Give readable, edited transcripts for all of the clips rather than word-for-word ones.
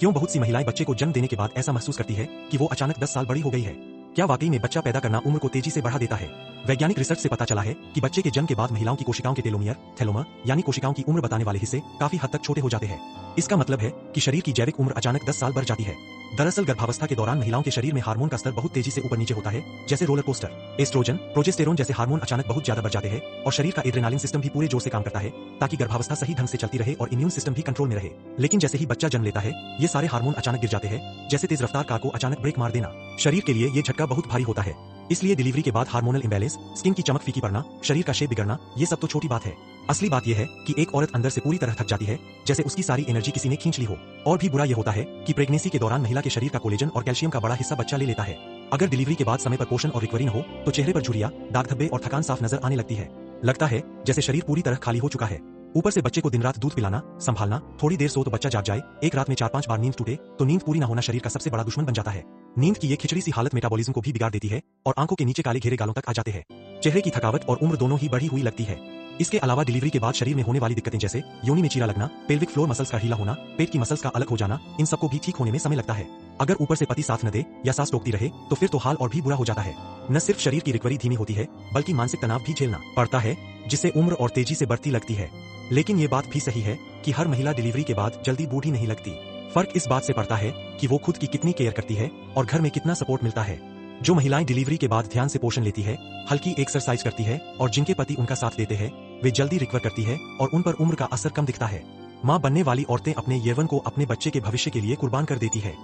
क्यों बहुत सी महिलाएं बच्चे को जन्म देने के बाद ऐसा महसूस करती है कि वो अचानक 10 साल बड़ी हो गई है? क्या वाकई में बच्चा पैदा करना उम्र को तेजी से बढ़ा देता है? वैज्ञानिक रिसर्च से पता चला है कि बच्चे के जन्म के बाद महिलाओं की कोशिकाओं के टेलोमियर, थैलोमर यानी कोशिकाओं की उम्र बताने वाले हिस्से काफी हद तक छोटे हो जाते हैं। इसका मतलब है कि शरीर की जैविक उम्र अचानक 10 साल बढ़ जाती है। दरअसल गर्भावस्था के दौरान महिलाओं के शरीर में हार्मोन का स्तर बहुत तेजी से ऊपर नीचे होता है, जैसे रोलर कोस्टर। एस्ट्रोजन, प्रोजेस्टेरोन जैसे हार्मोन अचानक बहुत ज्यादा बढ़ जाते हैं और शरीर का एड्रेनालिन सिस्टम भी पूरे जोर से काम करता है ताकि गर्भावस्था सही ढंग से चलती रहे और इम्यून सिस्टम भी कंट्रोल में रहे। लेकिन जैसे ही बच्चा जन्म लेता है, ये सारे हार्मोन अचानक गिर जाते हैं, जैसे तेज रफ्तार कार को अचानक ब्रेक मार देना। शरीर के लिए ये झटका बहुत भारी होता है। इसलिए डिलीवरी के बाद हार्मोनल इम्बैलेंस, स्किन की चमक फीकी पड़ना, शरीर का शेप बिगड़ना, ये सब तो छोटी बात है। असली बात यह है कि एक औरत अंदर से पूरी तरह थक जाती है, जैसे उसकी सारी एनर्जी किसी ने खींच ली हो। और भी बुरा यह होता है कि प्रेगनेंसी के दौरान महिला के शरीर का कोलेजन और कैल्शियम का बड़ा हिस्सा बच्चा ले लेता है। अगर डिलीवरी के बाद समय पर पोषण और रिकवरी न हो तो चेहरे पर झुर्रियां, दाग धब्बे और थकान साफ नजर आने लगती है। लगता है जैसे शरीर पूरी तरह खाली हो चुका है। ऊपर से बच्चे को दिन रात दूध पिलाना, संभालना, थोड़ी देर सो तो बच्चा जाग जाए, एक रात में 4-5 बार नींद टूटे तो नींद पूरी न होना शरीर का सबसे बड़ा दुश्मन बन जाता है। नींद की ये खिचड़ी सी हालत मेटाबॉलिज्म को भी बिगाड़ देती है और आंखों के नीचे काले घेरे गालों तक आ जाते हैं। चेहरे की थकावट और उम्र दोनों ही बढ़ी हुई लगती है। इसके अलावा डिलीवरी के बाद शरीर में होने वाली दिक्कतें जैसे योनि में चीरा लगना, पेल्विक फ्लोर मसल्स का ढीला होना, पेट की मसल्स का अलग हो जाना, इन सबको भी ठीक होने में समय लगता है। अगर ऊपर से पति साथ न दे या सास टोकती रहे तो फिर तो हाल और भी बुरा हो जाता है। न सिर्फ शरीर की रिकवरी धीमी होती है बल्कि मानसिक तनाव भी झेलना पड़ता है, जिससे उम्र और तेजी से बढ़ती लगती है। लेकिन ये बात भी सही है कि हर महिला डिलीवरी के बाद जल्दी बूढ़ी नहीं लगती। फर्क इस बात से पड़ता है कि वो खुद की कितनी केयर करती है और घर में कितना सपोर्ट मिलता है। जो महिलाएं डिलीवरी के बाद ध्यान से पोषण लेती है, हल्की एक्सरसाइज करती है और जिनके पति उनका साथ देते हैं, वे जल्दी रिकवर करती है और उन पर उम्र का असर कम दिखता है। मां बनने वाली औरतें अपने यौवन को अपने बच्चे के भविष्य के लिए कुर्बान कर देती है।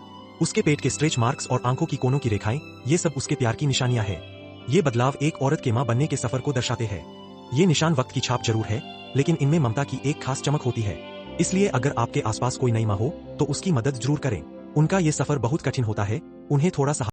उसके पेट के स्ट्रेच मार्क्स और आंखों की कोनों की रेखाएं, ये सब उसके प्यार की निशानियां हैं। ये बदलाव एक औरत के मां बनने के सफर को दर्शाते हैं। ये निशान वक्त की छाप जरूर है, लेकिन इनमें ममता की एक खास चमक होती है। इसलिए अगर आपके आसपास कोई नई मां हो तो उसकी मदद जरूर करें। उनका ये सफर बहुत कठिन होता है, उन्हें थोड़ा सा